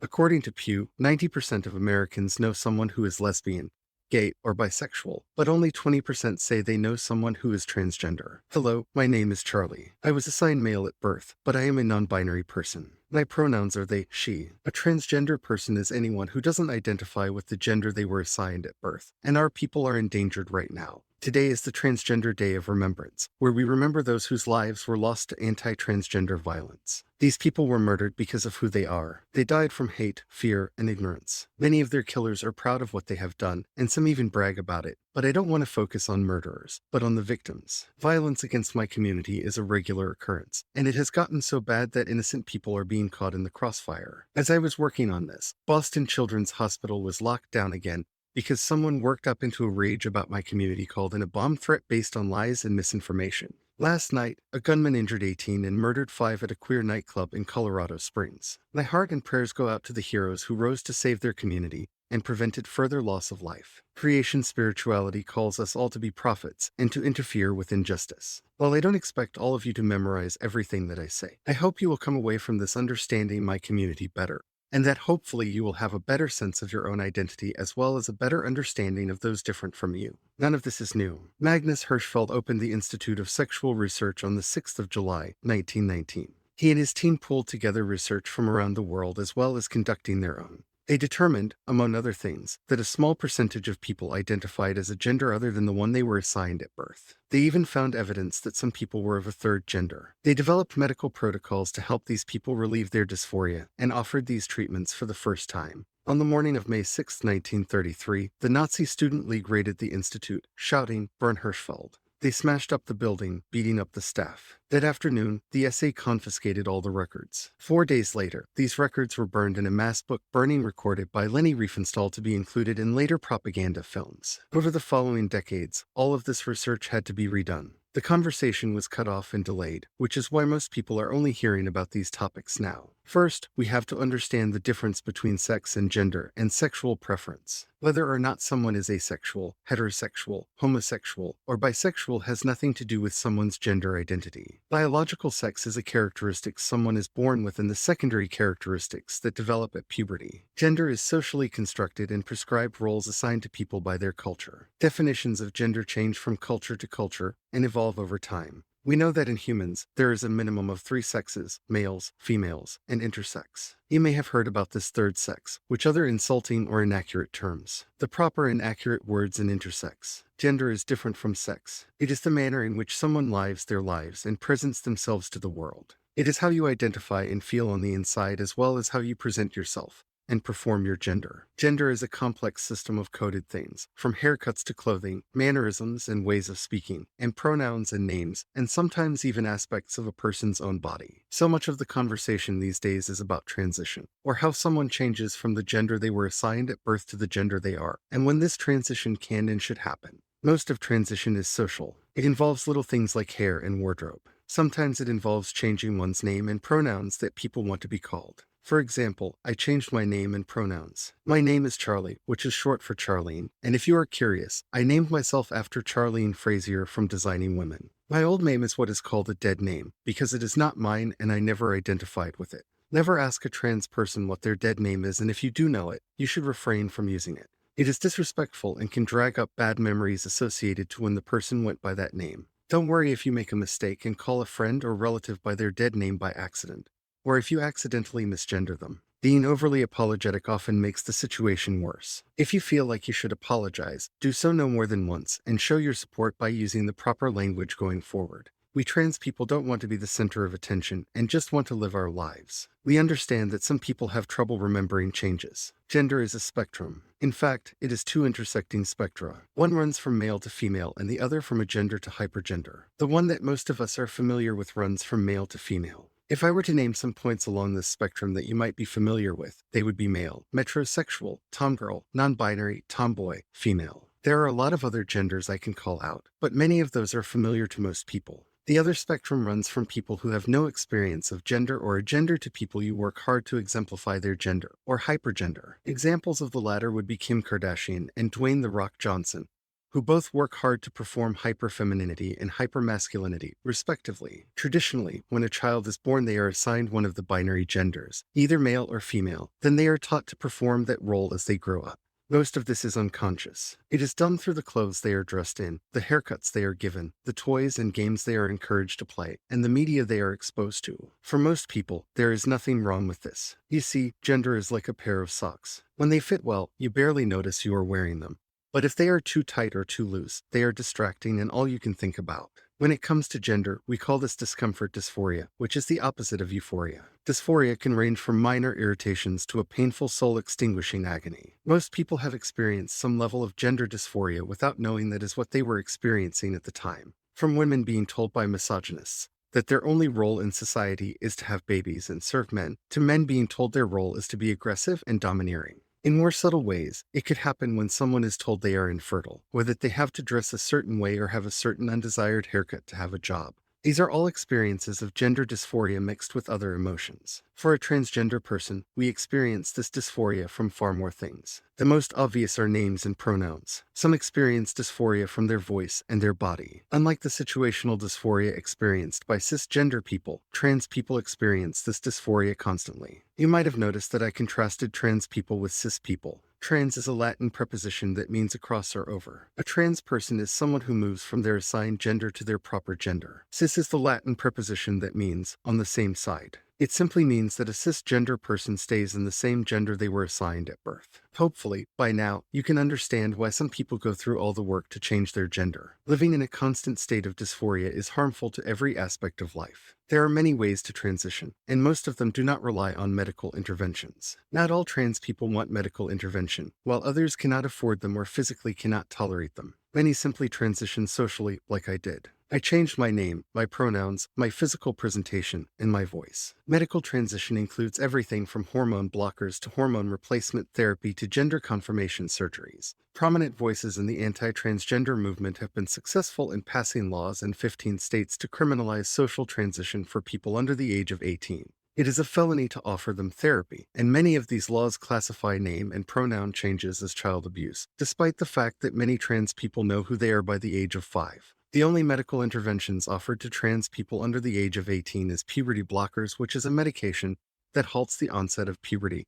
According to Pew, 90% of Americans know someone who is lesbian, gay, or bisexual, but only 20% say they know someone who is transgender. Hello, my name is Charlie. I was assigned male at birth, but I am a non-binary person. My pronouns are they, she. A transgender person is anyone who doesn't identify with the gender they were assigned at birth, and our people are endangered right now. Today is the Transgender Day of Remembrance, where we remember those whose lives were lost to anti-transgender violence. These people were murdered because of who they are. They died from hate, fear, and ignorance. Many of their killers are proud of what they have done, and some even brag about it. But I don't want to focus on murderers, but on the victims. Violence against my community is a regular occurrence, and it has gotten so bad that innocent people are being caught in the crossfire. As I was working on this, Boston Children's Hospital was locked down again because someone worked up into a rage about my community called in a bomb threat based on lies and misinformation. Last night, a gunman injured 18 and murdered 5 at a queer nightclub in Colorado Springs. My heart and prayers go out to the heroes who rose to save their community and prevented further loss of life. Creation spirituality calls us all to be prophets and to interfere with injustice. While I don't expect all of you to memorize everything that I say, I hope you will come away from this understanding my community better, and that hopefully you will have a better sense of your own identity as well as a better understanding of those different from you. None of this is new. Magnus Hirschfeld opened the Institute of Sexual Research on the 6th of July, 1919. He and his team pulled together research from around the world as well as conducting their own. They determined, among other things, that a small percentage of people identified as a gender other than the one they were assigned at birth. They even found evidence that some people were of a third gender. They developed medical protocols to help these people relieve their dysphoria and offered these treatments for the first time. On the morning of May 6, 1933, the Nazi Student League raided the institute, shouting, "Burn Hirschfeld." They smashed up the building, beating up the staff. That afternoon, the SA confiscated all the records. 4 days later, these records were burned in a mass book burning recorded by Leni Riefenstahl to be included in later propaganda films. Over the following decades, all of this research had to be redone. The conversation was cut off and delayed, which is why most people are only hearing about these topics now. First, we have to understand the difference between sex and gender and sexual preference. Whether or not someone is asexual, heterosexual, homosexual, or bisexual has nothing to do with someone's gender identity. Biological sex is a characteristic someone is born with and the secondary characteristics that develop at puberty. Gender is socially constructed and prescribed roles assigned to people by their culture. Definitions of gender change from culture to culture and evolve over time. We know that in humans, there is a minimum of 3 sexes, males, females, and intersex. You may have heard about this third sex, which other insulting or inaccurate terms. The proper and accurate words in intersex. Gender is different from sex. It is the manner in which someone lives their lives and presents themselves to the world. It is how you identify and feel on the inside as well as how you present yourself and perform your gender. Gender is a complex system of coded things, from haircuts to clothing, mannerisms and ways of speaking, and pronouns and names, and sometimes even aspects of a person's own body. So much of the conversation these days is about transition, or how someone changes from the gender they were assigned at birth to the gender they are, and when this transition can and should happen. Most of transition is social. It involves little things like hair and wardrobe. Sometimes it involves changing one's name and pronouns that people want to be called. For example, I changed my name and pronouns. My name is Charlie, which is short for Charlene, and if you are curious, I named myself after Charlene Frazier from Designing Women. My old name is what is called a dead name, because it is not mine and I never identified with it. Never ask a trans person what their dead name is, and if you do know it, you should refrain from using it. It is disrespectful and can drag up bad memories associated to when the person went by that name. Don't worry if you make a mistake and call a friend or relative by their dead name by accident, or if you accidentally misgender them. Being overly apologetic often makes the situation worse. If you feel like you should apologize, do so no more than once and show your support by using the proper language going forward. We trans people don't want to be the center of attention and just want to live our lives. We understand that some people have trouble remembering changes. Gender is a spectrum. In fact, it is 2 intersecting spectra. One runs from male to female and the other from agender to hypergender. The one that most of us are familiar with runs from male to female. If I were to name some points along this spectrum that you might be familiar with, they would be male, metrosexual, tomgirl, non-binary, tomboy, female. There are a lot of other genders I can call out, but many of those are familiar to most people. The other spectrum runs from people who have no experience of gender or agender to people you work hard to exemplify their gender, or hypergender. Examples of the latter would be Kim Kardashian and Dwayne "The Rock" Johnson, who both work hard to perform hyperfemininity and hypermasculinity, respectively. Traditionally, when a child is born, they are assigned one of the binary genders, either male or female. Then they are taught to perform that role as they grow up. Most of this is unconscious. It is done through the clothes they are dressed in, the haircuts they are given, the toys and games they are encouraged to play, and the media they are exposed to. For most people, there is nothing wrong with this. You see, gender is like a pair of socks. When they fit well, you barely notice you are wearing them. But if they are too tight or too loose, they are distracting and all you can think about. When it comes to gender, we call this discomfort dysphoria, which is the opposite of euphoria. Dysphoria can range from minor irritations to a painful soul-extinguishing agony. Most people have experienced some level of gender dysphoria without knowing that is what they were experiencing at the time. From women being told by misogynists that their only role in society is to have babies and serve men, to men being told their role is to be aggressive and domineering. In more subtle ways, it could happen when someone is told they are infertile, or that they have to dress a certain way or have a certain undesired haircut to have a job. These are all experiences of gender dysphoria mixed with other emotions. For a transgender person, we experience this dysphoria from far more things. The most obvious are names and pronouns. Some experience dysphoria from their voice and their body. Unlike the situational dysphoria experienced by cisgender people, trans people experience this dysphoria constantly. You might have noticed that I contrasted trans people with cis people. Trans is a Latin preposition that means across or over. A trans person is someone who moves from their assigned gender to their proper gender. Cis is the Latin preposition that means on the same side. It simply means that a cisgender person stays in the same gender they were assigned at birth. Hopefully, by now, you can understand why some people go through all the work to change their gender. Living in a constant state of dysphoria is harmful to every aspect of life. There are many ways to transition, and most of them do not rely on medical interventions. Not all trans people want medical intervention, while others cannot afford them or physically cannot tolerate them. Many simply transition socially, like I did. I changed my name, my pronouns, my physical presentation, and my voice. Medical transition includes everything from hormone blockers to hormone replacement therapy to gender confirmation surgeries. Prominent voices in the anti-transgender movement have been successful in passing laws in 15 states to criminalize social transition for people under the age of 18. It is a felony to offer them therapy, and many of these laws classify name and pronoun changes as child abuse, despite the fact that many trans people know who they are by the age of 5. The only medical interventions offered to trans people under the age of 18 is puberty blockers, which is a medication that halts the onset of puberty,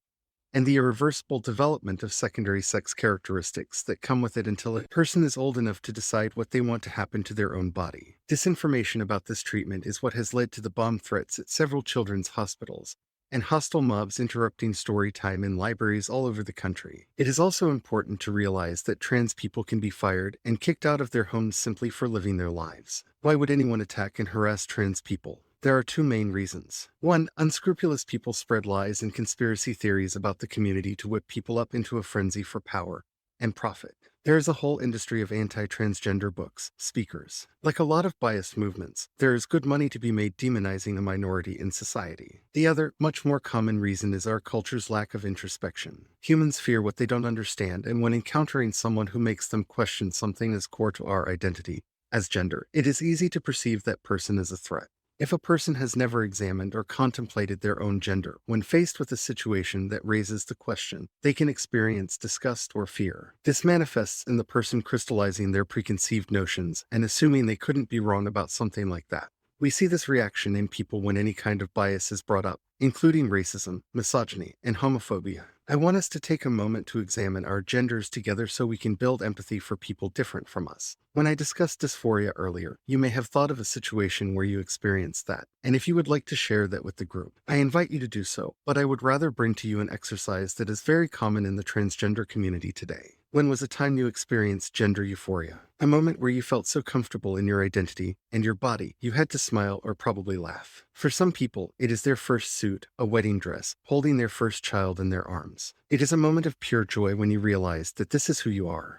and the irreversible development of secondary sex characteristics that come with it until a person is old enough to decide what they want to happen to their own body. Disinformation about this treatment is what has led to the bomb threats at several children's hospitals, and hostile mobs interrupting story time in libraries all over the country. It is also important to realize that trans people can be fired and kicked out of their homes simply for living their lives. Why would anyone attack and harass trans people? There are two main reasons. One, unscrupulous people spread lies and conspiracy theories about the community to whip people up into a frenzy for power and profit. There is a whole industry of anti-transgender books, speakers. Like a lot of biased movements, there is good money to be made demonizing a minority in society. The other, much more common reason is our culture's lack of introspection. Humans fear what they don't understand, and when encountering someone who makes them question something as core to our identity, as gender, it is easy to perceive that person as a threat. If a person has never examined or contemplated their own gender, when faced with a situation that raises the question, they can experience disgust or fear. This manifests in the person crystallizing their preconceived notions and assuming they couldn't be wrong about something like that. We see this reaction in people when any kind of bias is brought up, including racism, misogyny, and homophobia. I want us to take a moment to examine our genders together so we can build empathy for people different from us. When I discussed dysphoria earlier, you may have thought of a situation where you experienced that, and if you would like to share that with the group, I invite you to do so, but I would rather bring to you an exercise that is very common in the transgender community today. When was a time you experienced gender euphoria? A moment where you felt so comfortable in your identity and your body, you had to smile or probably laugh. For some people, it is their first suit, a wedding dress, holding their first child in their arms. It is a moment of pure joy when you realize that this is who you are.